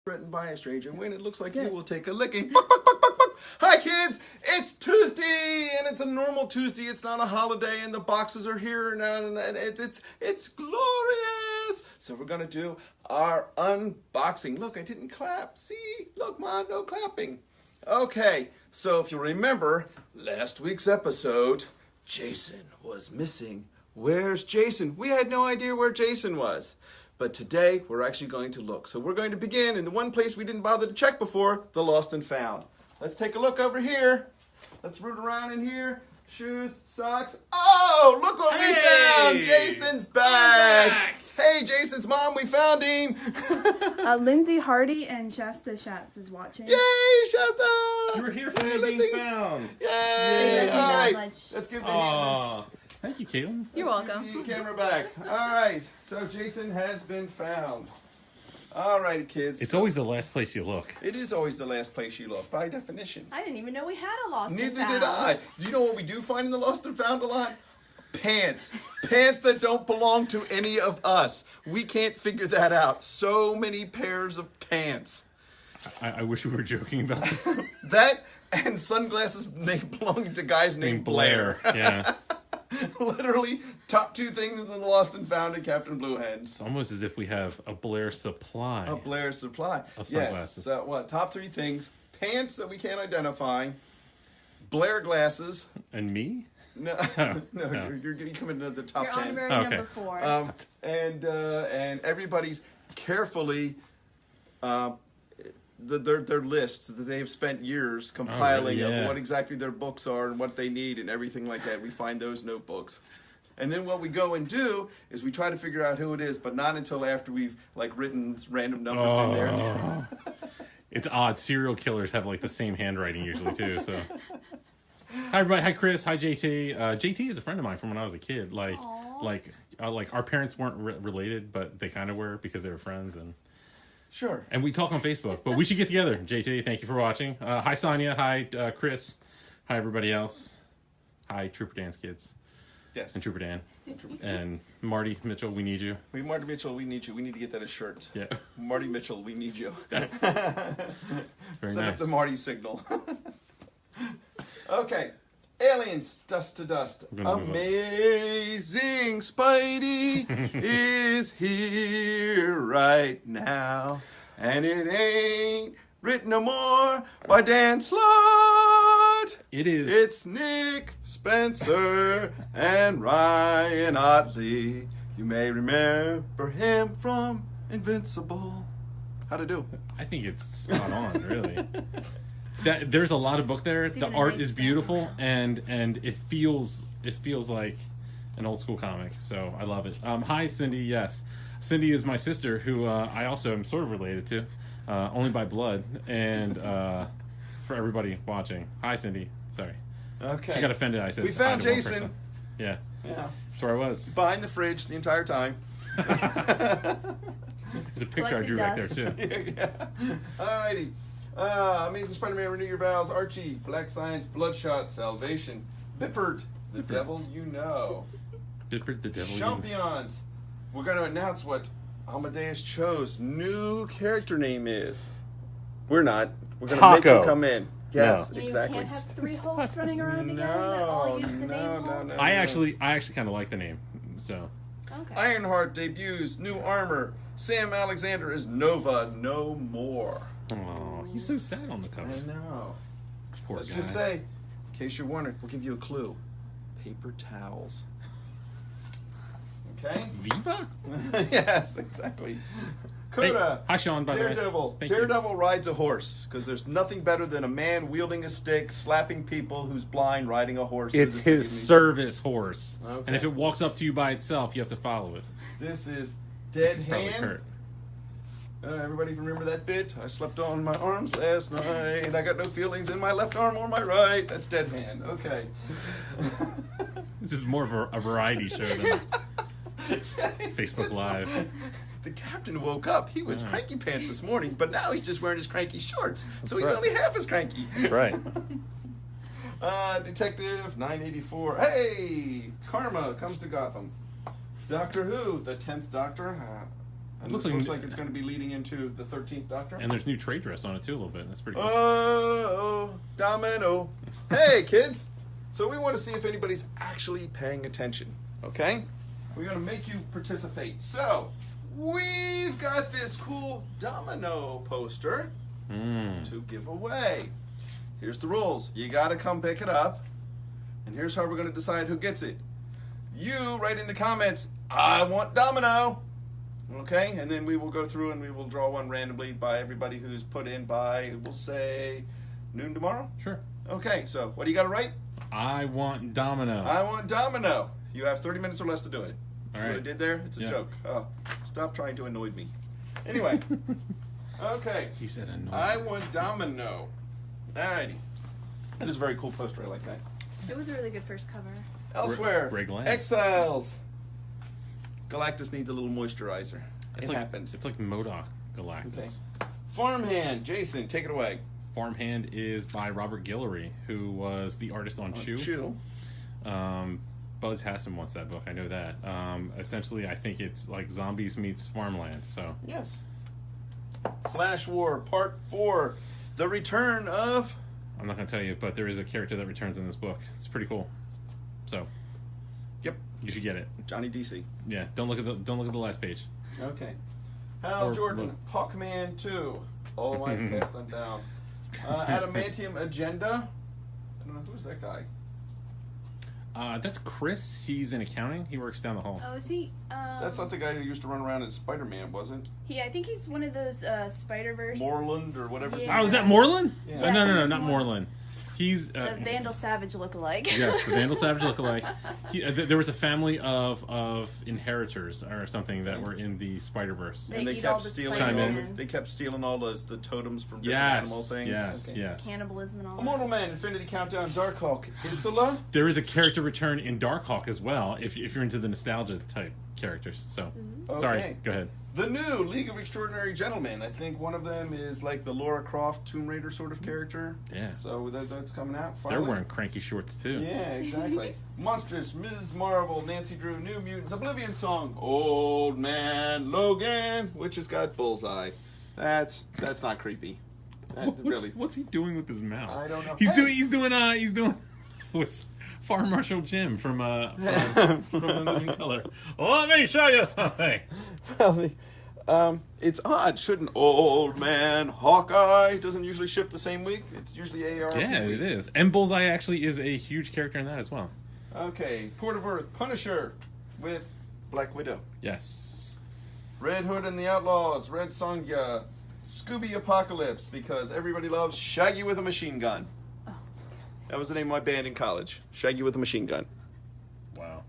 Threatened by a stranger. When it looks like you will take a licking. Buck, buck, buck, buck, buck. Hi, kids. It's Tuesday, and it's a normal Tuesday. It's not a holiday, and the boxes are here, and it's glorious. So we're gonna do our unboxing. Look, I didn't clap. See? Look, Mom, no clapping. Okay. So if you remember last week's episode, Jason was missing. Where's Jason? We had no idea where Jason was. But today, we're actually going to look. So we're going to begin in the one place we didn't bother to check before, the lost and found. Let's take a look over here. Let's root around in here. Shoes, socks. Oh, look what we found! Jason's bag. Hey, Jason's mom, we found him. Lindsay Hardy and Shasta Schatz is watching. Yay, Shasta! You were here for being found. Yay! All right, much. let's give the hand. Thank you, Caitlin. You're welcome. The camera back. All right, so Jason has been found. All righty, kids. It's always the last place you look. It is always the last place you look, by definition. I didn't even know we had a lost and Neither found. did I. Do you know what we do find in the lost and found a lot? Pants. Pants that don't belong to any of us. We can't figure that out. So many pairs of pants. I wish we were joking about that. That and sunglasses belonging to guys named Blair. Yeah. Literally, top two things in the lost and found in Captain Blue Hands. It's almost as if we have a Blair supply. A Blair supply. Of sunglasses. Yes. So what? Top three things. Pants that we can't identify. Blair glasses. And me? No, No. You're coming into the top You're 10. honorary Okay. number 4. And everybody's carefully their lists that they've spent years compiling yeah. of what exactly their books are and what they need and everything like that. We find those notebooks. And then what we go and do is we try to figure out who it is, but not until after we've written random numbers in there. It's odd. Serial killers have the same handwriting usually too. So, hi everybody. Hi Chris. Hi JT. JT is a friend of mine from when I was a kid. Like our parents weren't related, but they kind of were because they were friends Sure. And we talk on Facebook, but we should get together. JT, thank you for watching. Hi, Sonia. Hi, Chris. Hi, everybody else. Hi, Trooper Dan's kids. Yes. And Trooper Dan. And Marty Mitchell, we need you. Marty Mitchell, we need you. We need to get that as shirts. Yeah. Marty Mitchell, we need you. Very Send up nice. the Marty signal. Okay. Aliens, dust to dust. I'm gonna move up. Amazing Spidey is here right now. And it ain't written no more by Dan Slott. It is. It's Nick Spencer and Ryan Otley. You may remember him from Invincible. How'd I do? I think it's spot on, really. There's a lot of book there. The even a art nice is beautiful, and it feels like an old school comic. So I love it. Hi, Cindy. Yes, Cindy is my sister, who I also am sort of related to, only by blood. And for everybody watching, hi, Cindy. Sorry, Okay. she got offended. I said We found hi to one Jason. person. Yeah, Yeah. that's where I was. Behind the fridge the entire time. There's a picture I Like drew the back there dust. too. Alrighty. Amazing Spider-Man, Renew Your Vows, Archie, Black Science, Bloodshot, Salvation, Bippert, The Devil You Know, Bippert the Devil. Champions. We're going to announce what Amadeus Cho's new character name is. We're not. We're going to make Taco. him come in. Yes, You exactly. can't have 3 holes running around again that all use the name hole? no. I actually kind of like the name. So Okay. Ironheart debuts, new armor. Sam Alexander is Nova no more. oh, he's so sad on the cover. I know. Poor Let's guy. just say, in case you're wondering, we'll give you a clue. Paper towels. Okay? Viva? Yes, exactly. Hey, Coda. hi, Sean, by the way. Daredevil. Thank you. Daredevil rides a horse because there's nothing better than a man wielding a stick, slapping people who's blind, riding a horse. It's through the his city. service horse. Okay. And if it walks up to you by itself, you have to follow it. This is Dead This is probably Hand. Kurt. Everybody remember that bit? I slept on my arms last night. I got no feelings in my left arm or my right. That's Dead Hand. Okay. This is more of a variety show than Facebook Live. The captain woke up. He was cranky pants this morning, but now he's just wearing his cranky shorts. So he's right. only half as cranky. Right. Detective 984. Hey! Karma comes to Gotham. Doctor Who, the 10th Doctor. And Looks this like- looks like it's going to be leading into the 13th Doctor. And there's new trade dress on it too a little bit. That's pretty cool. Oh, Domino. Hey, kids. So we want to see if anybody's actually paying attention, okay? We're going to make you participate. So, we've got this cool Domino poster to give away. Here's the rules. You got to come pick it up. And here's how we're going to decide who gets it. You write in the comments, I want Domino. Okay, and then we will go through and we will draw one randomly by everybody who's put in by, we'll say, noon tomorrow? Sure. Okay, so what do you got to write? I want Domino. I want Domino. You have 30 minutes or less to do it. All See what I right. did there? It's a Yeah. joke. Oh, stop trying to annoy me. Anyway, okay. He said annoying. I want Domino. Alrighty. That is a very cool poster. I like that. It was a really good first cover. Elsewhere, Greg Land. Exiles. Galactus needs a little moisturizer. It's It like, happens. It's like MODOK Galactus. Okay. Farmhand, Jason, take it away. Farmhand is by Robert Guillory, who was the artist on Chew. Buzz Hassan wants that book. I know that. Essentially, I think it's like Zombies meets Farmland. So Yes. Flash War Part 4. The Return of... I'm not going to tell you, but there is a character that returns in this book. It's pretty cool. So Yep, you should get it. Johnny DC. Yeah. Don't look at the last page. Okay. Hal Or Jordan, look. Hawkman 2. Oh, I pass them down. Adamantium Agenda. I don't know, who's that guy? That's Chris. He's in accounting. He works down the hall. Oh, is he? That's not the guy who used to run around in Spider-Man, was it? I think he's one of those Spider-Verse. Moreland or whatever. his Yeah. name Oh, is that Moreland? Yeah. No, Yeah, not he's Moreland. He's The Vandal Savage lookalike. yes, the Vandal Savage lookalike. There was a family of inheritors or something that were in the Spider-Verse. They And they eat all kept the stealing. Chime in. Spider-Man. They kept stealing all the totems from different Yes, animal things. yes, Okay. yes. Cannibalism and all that. Immortal Man, Infinity Countdown, Darkhawk, Isla. There is a character return in Darkhawk as well, if you're into the nostalgia type characters. So, sorry, Okay. go ahead. The new League of Extraordinary Gentlemen. I think one of them is like the Laura Croft Tomb Raider sort of character. Yeah. So that's coming out. They're Finally. wearing cranky shorts too. Yeah, exactly. Monstrous, Ms. Marvel, Nancy Drew, New Mutants, Oblivion Song, Old Man Logan, which has got Bullseye. That's not creepy. That really. What's he doing with his mouth? I don't know. He's Hey! doing was Farm Marshal Jim from The Living Color. Well, let me show you something. Well, it's odd. Shouldn't Old Man Hawkeye doesn't usually ship the same week? It's usually AARP Yeah, week. it is. And Bullseye actually is a huge character in that as well. Okay, Port of Earth, Punisher with Black Widow. Yes. Red Hood and the Outlaws, Red Sonja, Scooby Apocalypse, because everybody loves Shaggy with a machine gun. That was the name of my band in college. Shaggy with a machine gun. Wow.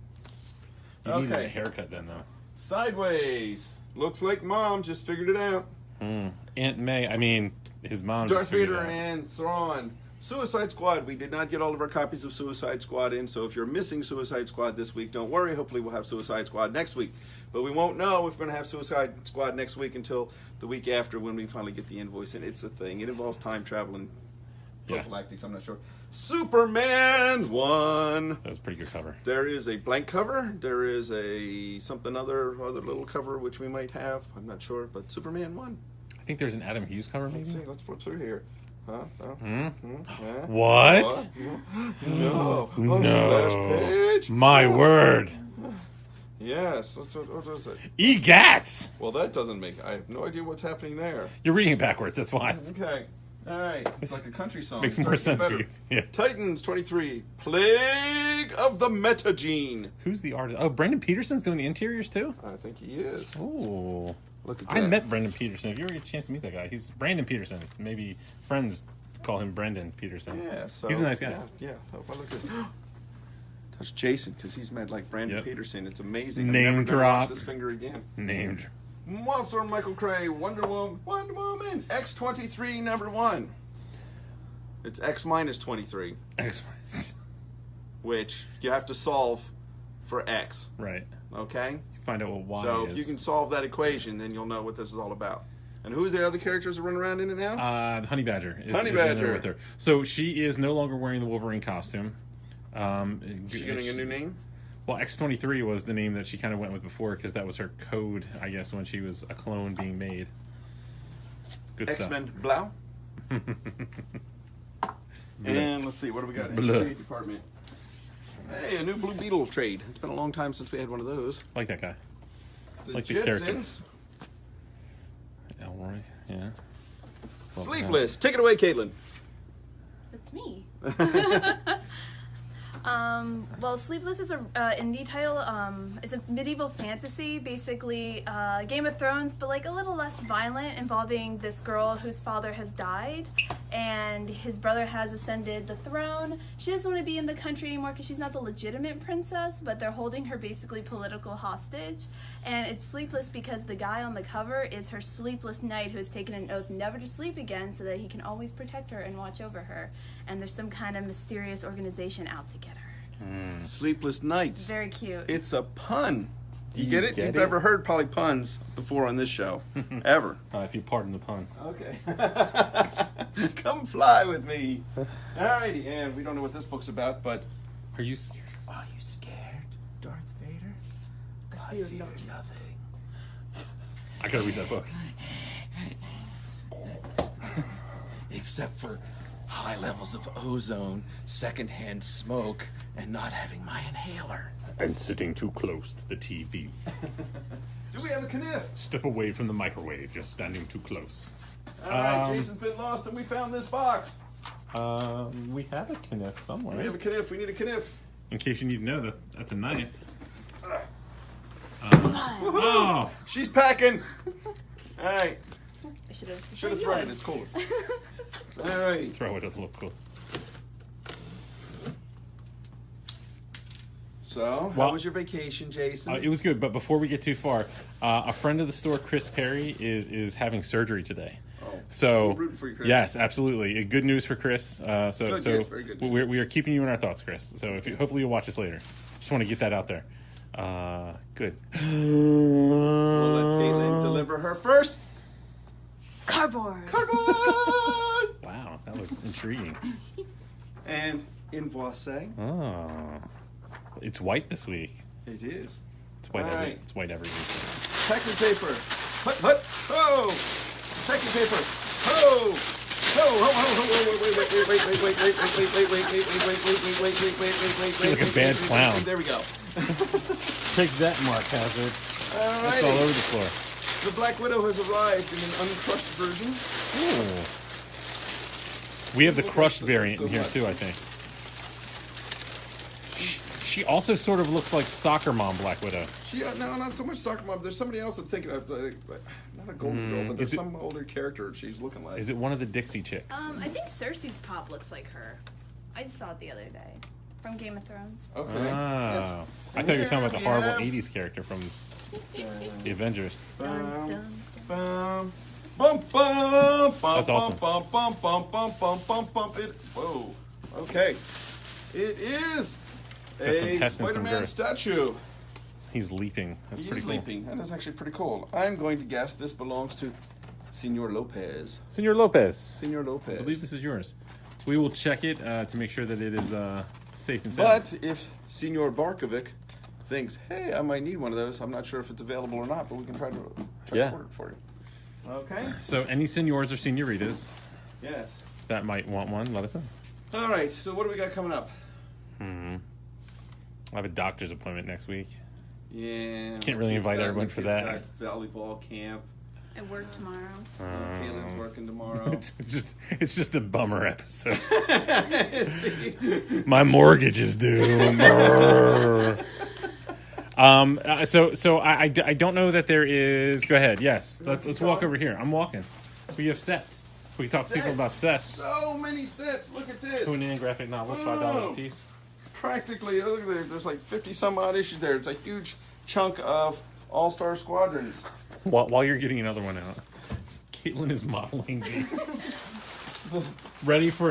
You needed Okay. a haircut then, though. Sideways. Looks like Mom just figured it out. Aunt May, I mean, his mom Darth just figured Vader it out. and Thrawn. Suicide Squad. We did not get all of our copies of Suicide Squad in, so if you're missing Suicide Squad this week, don't worry. Hopefully we'll have Suicide Squad next week. But we won't know if we're going to have Suicide Squad next week until the week after when we finally get the invoice. And it's a thing. It involves time travel and Yeah. prophylactics. I'm not sure. Superman 1. That was a pretty good cover. There is a blank cover. There is a something other little cover which we might have. I'm not sure, but Superman 1. I think there's an Adam Hughes cover, maybe? Let's see. Let's flip through here. Huh? Huh? What? No. Oh, No. splash page. My word. Yes. What was it? EGATs! Well, that doesn't make. I have no idea what's happening there. You're reading it backwards, that's why. Okay. All right. It's like a country song. Makes It more starts to sense get for better. you. Yeah. Titans 23. Plague of the Metagene. Who's the artist? Oh, Brendan Peterson's doing the interiors too? I think he is. Ooh. Look at I that. met Brendan Peterson. If you ever get a chance to meet that guy, he's Brandon Peterson. Maybe friends call him Brendan Peterson. Yeah. So He's a nice guy. Yeah. Oh, well, look at. That's Jason, because he's met like Brandon Yep. Peterson. It's amazing. Name I'm never gonna drop. watch this finger again. Named. Monster Michael Cray, Wonder Woman, X-23 number 1. It's X minus 23, X. which you have to solve for X. Right. Okay? Find out what Y So is. if you can solve that equation, then you'll know what this is all about. And who's the other characters that run around in it now? The Honey Badger. Honey is in there Badger. with her. So she is no longer wearing the Wolverine costume. Is she getting a new name? Well, X-23 was the name that she kind of went with before because that was her code, I guess, when she was a clone being made. Good stuff. X-Men Blau. And let's see, what do we got? Blah. Trade department. Hey, a new Blue Beetle trade. It's been a long time since we had one of those. Like that guy. The Like the character. Jetsons. Elroy, yeah. Sleepless. Take it away, Caitlin. It's me. Well, Sleepless is a indie title. It's a medieval fantasy, basically Game of Thrones, but like a little less violent, involving this girl whose father has died, and his brother has ascended the throne. She doesn't want to be in the country anymore because she's not the legitimate princess, but they're holding her basically political hostage. And it's sleepless because the guy on the cover is her sleepless knight who has taken an oath never to sleep again so that he can always protect her and watch over her. And there's some kind of mysterious organization out to get her. Sleepless Nights. It's very cute. It's a pun. Do you get it? get You've it? never heard probably puns before on this show. Ever. If you pardon the pun. Okay. Come fly with me. Alrighty, and we don't know what this book's about, but... Are you scared? Are you scared, Darth Vader? I fear nothing. I gotta read that book. Except for high levels of ozone, secondhand smoke, and not having my inhaler. And sitting too close to the TV. Do we have a kniff? Step away from the microwave, just standing too close. Alright, Jason's been lost and we found this box. We have a kniff somewhere. We have a kniff. We need a kniff. In case you need to know, that's a knife. Woohoo! Oh! She's packing. Alright. I should have Thrown it. It's colder. Alright. Throw it, it'll look cool. So, how was your vacation, Jason? It was good, but before we get too far, a friend of the store, Chris Perry, is having surgery today. Oh. So, We're rooting for you, Chris. yes, absolutely. Good news for Chris. Good, yes, very good news. we are keeping you in our thoughts, Chris. So, hopefully you'll watch us later. Just want to get that out there. Good. We'll let Caitlin deliver her first Cardboard. cardboard. Wow, that was intriguing. And invoice. Oh, it's white this week. It is. It's white. All right. It's white every week. Packing paper. Hut. Ho. Packing paper. Ho. Ho. Ho. Wait. You're like a bad clown. There we go. Take that, Mark Hazard. All It's all right. over the floor. The Black Widow has arrived in an uncrushed version. Ooh. We have the crushed so variant in here much. too, I think. She also sort of looks like Soccer Mom Black Widow. No, not so much Soccer Mom. There's somebody else I'm thinking of. Not a Golden Girl, but there's is it- some older character she's looking like. Is it one of the Dixie Chicks? I think Cersei's pop looks like her. I just saw it the other day from Game of Thrones. Okay. Ah. I thought you were talking about the horrible Yeah. 80s character from the Avengers. Dun, dun, Bum, bum, bum, That's awesome. Bum, bum, bum, bum, bum, bum, bum. Whoa. Okay. It is got some a heft and some Spider-Man girth. statue. He's leaping. That's He pretty is cool. leaping. That is actually pretty cool. I'm going to guess this belongs to Senor Lopez. Senor Lopez. Senor Lopez. I believe this is yours. We will check it to make sure that it is safe and sound. But if Senor Barkovic thinks, hey, I might need one of those, I'm not sure if it's available or not, but we can try to Yeah. order it for you. Okay? So any senors or senoritas Yes. that might want one, let us know. All right, so what do we got coming up? I have a doctor's appointment next week. Yeah. Can't really invite everyone for that. Got volleyball camp. I work tomorrow. Caitlin's working tomorrow. It's just a bummer episode. My mortgage is due. So I don't know that there is. Go ahead. Yes, let's walk over here. I'm walking. We have sets. We can talk to people about sets. So many sets. Look at this. Conan graphic novels, $5 a piece. Practically, look at there. There's like 50 some odd issues there. It's a huge chunk of All-Star Squadrons. While you're getting another one out, Caitlin is modeling me. ready for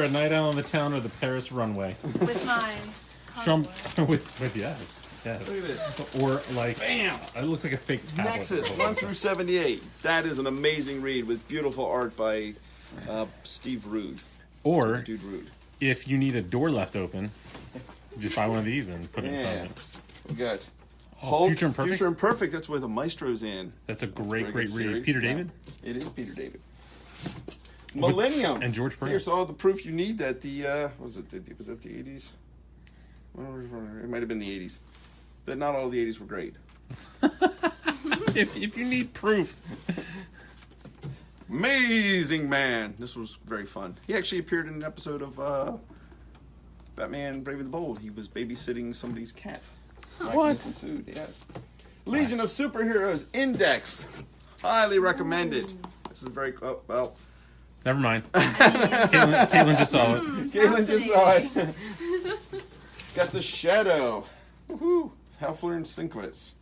a night out on the town or the Paris runway. With mine. Trump with yes. Look at this. Or like, Bam! It looks like a fake tablet. Nexus 1 through 78. That is an amazing read with beautiful art by Steve Rude. Or Dude Rude. if you need a door left open, Just buy one of these and put it in front Yeah. of it. We got Oh, Hulk, Future Imperfect? Future Imperfect. That's where the Maestro's in. That's a That's great very read. good series. Peter Yeah. David It is Peter David. Millennium and George Perez. Here's all the proof you need that the was it the 80s? It might have been the 80s. That not all the 80s were great. if you need proof. Amazing Man. This was very fun. He actually appeared in an episode of Batman Brave and the Bold. He was babysitting somebody's cat. What? Ensued, yes. Legion of Superheroes Index. Highly recommended. This is very well. Never mind. Caitlin just saw it. Galen just saw it. Got the Shadow. Woohoo! Hellfleur and Sinkwitz.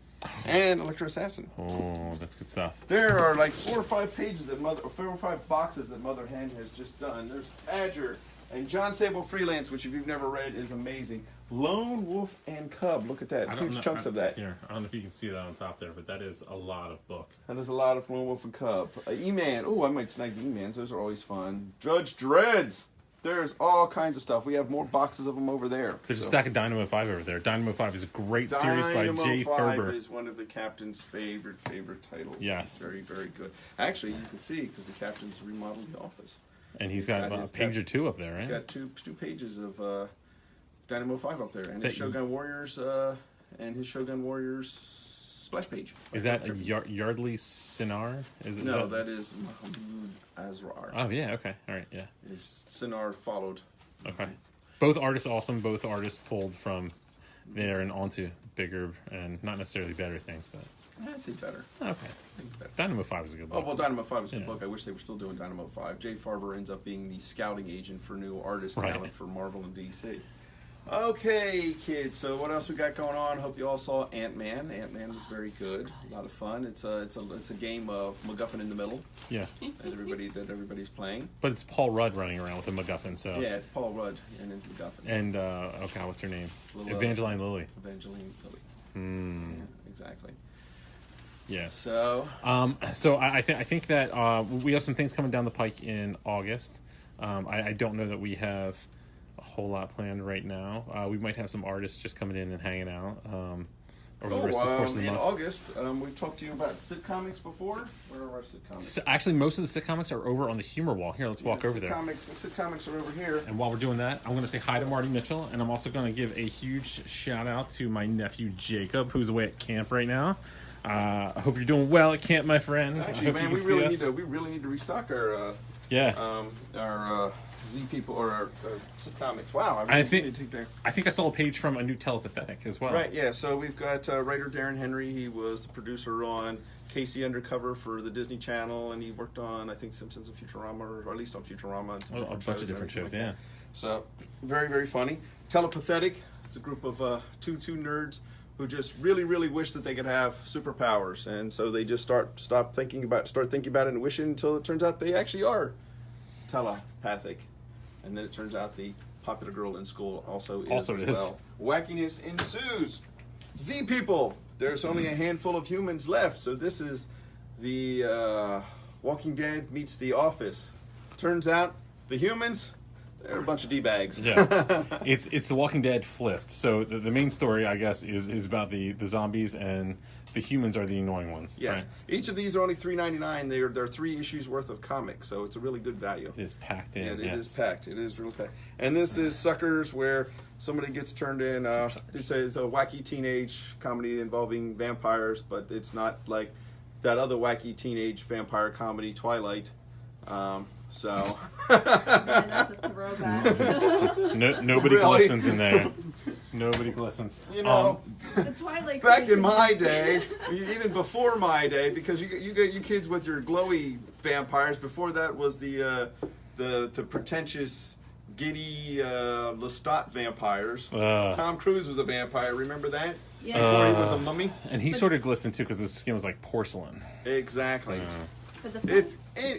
And Electro Assassin. Oh, that's good stuff. There are like 4 or 5 pages that 4 or 5 boxes that Mother Hen has just done. There's Badger and John Sable Freelance, which if you've never read is amazing. Lone Wolf and Cub. Look at that. I don't Huge know- chunks of that. Here, I don't know if you can see that on top there, but that is a lot of book. And there's a lot of Lone Wolf and Cub. E-Man. Oh, I might snag the E-Mans. Those are always fun. Judge Dredd's. There's all kinds of stuff. We have more boxes of them over there. There's a stack of Dynamo 5 over there. Dynamo 5 is a great series by Dynamo Jay 5 Thurber. is one of the captain's favorite titles. Yes. It's very, very good. Actually, you can see because the captain's remodeled the office. And he's got got a his page or two up there, He's right? got two pages of Dynamo 5 up there, and Is his that- Shogun Warriors splash page. Is that a Yardley Sinar? Is No, that is Mahmoud Azrar. Oh, yeah, okay. All right, yeah. His Sinar followed. Okay. Both artists awesome. Both artists pulled from there and onto bigger and not necessarily better things, but I'd say better. okay. I think better. Dynamo 5 is a good Oh, book. well, Dynamo 5 is a good Yeah. book. I wish they were still doing Dynamo 5. Jay Farber ends up being the scouting agent for new artist Right. talent for Marvel and DC. Okay, kids. So what else we got going on? Hope you all saw Ant-Man. Ant-Man was very good. A lot of fun. It's a game of MacGuffin in the middle Yeah. that everybody's playing. But it's Paul Rudd running around with a MacGuffin, so. Yeah, it's Paul Rudd and it's MacGuffin. And, oh God, what's her name? Little, Evangeline Lilly. Evangeline Lilly. Hmm. Yeah, exactly. Yes. So So I think that we have some things coming down the pike in August. I don't know that we have a whole lot planned right now. We might have some artists just coming in and hanging out over the rest of the course of the in month. August, we've talked to you about sitcomics before. Where are our sitcomics? Actually, most of the sitcomics are over on the Humor Wall. Here, let's walk over there. Sitcomics are over here. And while we're doing that, I'm going to say hi to Marty Mitchell, and I'm also going to give a huge shout out to my nephew Jacob, who's away at camp right now. I hope you're doing well at camp, my friend. Actually, I hope man, you we can see really us. need to restock our Yeah. Z people or our sitcomics. Wow, I think- need to take that. I think I saw a page from A New Telepathetic as well. Right, yeah. So we've got writer Darren Henry. He was the producer on Casey Undercover for the Disney Channel, and he worked on, I think, Simpsons and Futurama, or at least on Futurama. And some A different bunch of shows different and shows, everything yeah. like that. So very, very funny. Telepathetic. It's a group of two nerds who just really, really wish that they could have superpowers, and so they just start thinking about it and wishing until it turns out they actually are telepathic, and then it turns out the popular girl in school also is as well. Wackiness ensues. Z people. There's only a handful of humans left, so this is the Walking Dead meets The Office. Turns out the humans, they're a bunch of D-bags. Yeah, it's The Walking Dead flipped. So the main story, I guess, is about the zombies, and the humans are the annoying ones. Yes. Right? Each of these are only $3.99. They're 3 issues worth of comics, so it's a really good value. It is packed in. Yeah, it yes. is packed. It is really packed. And this is Suckers, where somebody gets turned in. It's a wacky teenage comedy involving vampires, but it's not like that other wacky teenage vampire comedy, Twilight. So Man, that's a throwback. Nobody Really? glistens in there. Nobody glistens. you know. The Twilight. Back in creation. my day, even before my day, because you get you kids with your glowy vampires. Before that was the pretentious, giddy Lestat vampires. Tom Cruise was a vampire. Remember that? Yeah. Before he was a mummy. And he sort of glistened too because his skin was like porcelain. Exactly. But the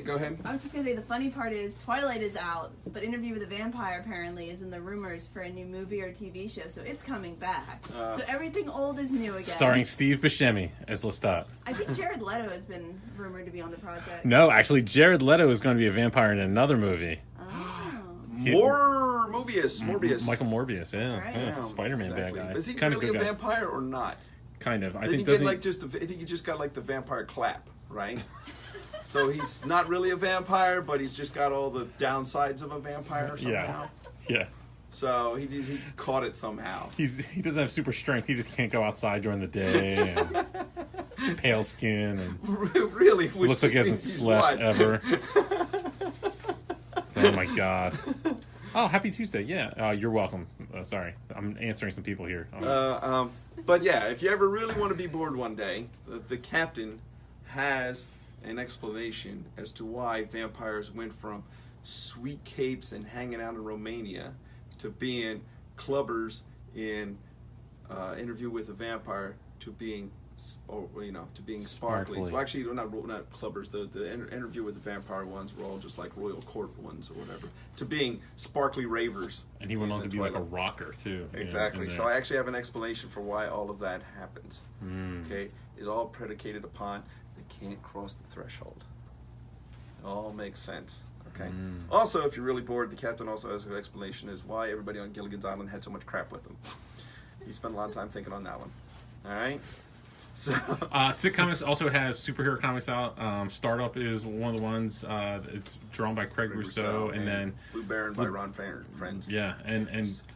Go ahead. I was just gonna say the funny part is Twilight is out, but Interview with a Vampire apparently is in the rumors for a new movie or TV show, so it's coming back. So everything old is new again. Starring Steve Buscemi as Lestat. I think Jared Leto has been rumored to be on the project. No, actually, Jared Leto is going to be a vampire in another movie. Oh. Morbius. Michael Morbius, yeah, right. yeah, Yeah, Spider-Man exactly. bad guy. Is he Kind of really a good guy. vampire or not? Kind of. I Did think he get doesn't like I think he just got like the vampire clap, right? So he's not really a vampire, but he's just got all the downsides of a vampire somehow. yeah. So he caught it somehow. He doesn't have super strength. He just can't go outside during the day. And pale skin and Really, which looks like he just hasn't means he's slept what? ever. Oh my god. Oh, happy Tuesday. Yeah. You're welcome. Sorry. I'm answering some people here. But yeah, if you ever really want to be bored one day, the captain has an explanation as to why vampires went from sweet capes and hanging out in Romania to being clubbers in Interview with a Vampire to being sparkly. Sparkly. So actually, not clubbers. The Interview with the Vampire ones were all just like royal court ones or whatever. To being sparkly ravers. And he went on to be like a Twilight. rocker too. Exactly. So I actually have an explanation for why all of that happens. Okay, it's all predicated upon they can't cross the threshold. It all makes sense. Okay. Also, if you're really bored, the captain also has an explanation as why everybody on Gilligan's Island had so much crap with them. He spent a lot of time thinking on that one. All right. So Sick Comics also has superhero comics out. Startup is one of the ones. It's drawn by Craig Rousseau, and then Blue Baron by Ron Friends. yeah, and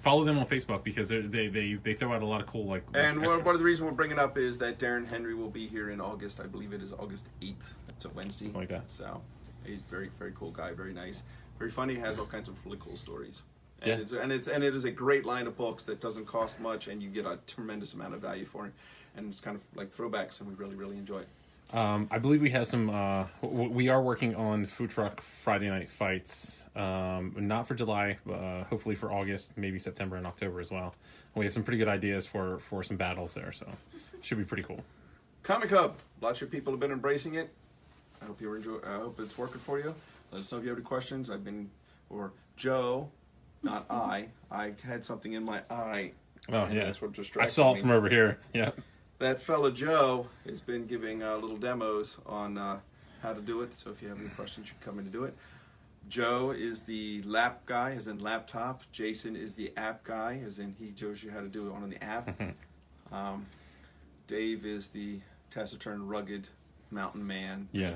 follow them on Facebook because they throw out a lot of cool like. And extras. one of the reasons we're bringing up is that Darren Henry will be here in August. I believe it is August 8th. It's a Wednesday. Something like that. So, he's very, very cool guy. Very nice. Very funny. Has all kinds of really cool stories. And Yeah. it is a great line of books that doesn't cost much, and you get a tremendous amount of value for it. And it's kind of like throwbacks, and we really, really enjoy it. I believe we have some. We are working on food truck Friday night fights. Not for July, hopefully for August, maybe September and October as well. We have some pretty good ideas for some battles there, so should be pretty cool. Comic Hub. Lots of people have been embracing it. I hope you enjoy. I hope it's working for you. Let us know if you have any questions. Or Joe, not I. I had something in my eye. Oh and yeah, that's what I distracted saw it me. from over here. Yeah. That fella Joe has been giving little demos on how to do it. So if you have any questions, you can come in to do it. Joe is the lap guy, as in laptop. Jason is the app guy, as in he shows you how to do it on the app. Dave is the taciturn, rugged mountain man Yeah.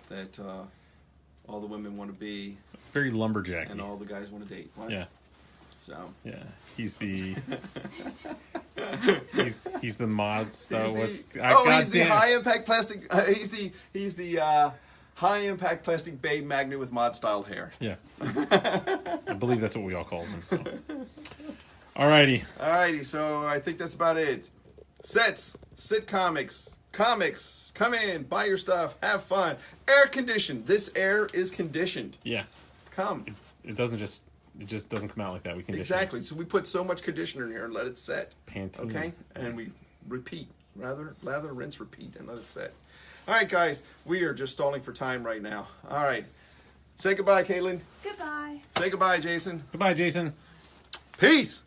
that all the women want to be Very lumberjack. and all the guys want to date. What? Yeah. So Yeah. He's the. he's the mods though. he's the goddamn- high impact plastic. He's the high impact plastic babe magnet with mod style hair. Yeah. I believe that's what we all called him. So. Alrighty. Alrighty, so I think that's about it. Sit comics, come in, buy your stuff, have fun. Air conditioned. This air is conditioned. Yeah. Come. It just doesn't come out like that. We can Exactly. So we put so much conditioner in here and let it set. Pantene. Okay? And we repeat. Lather, rinse, repeat, and let it set. Alright, guys. We are just stalling for time right now. Alright. Say goodbye, Caitlin. Goodbye. Say goodbye, Jason. Goodbye, Jason. Peace.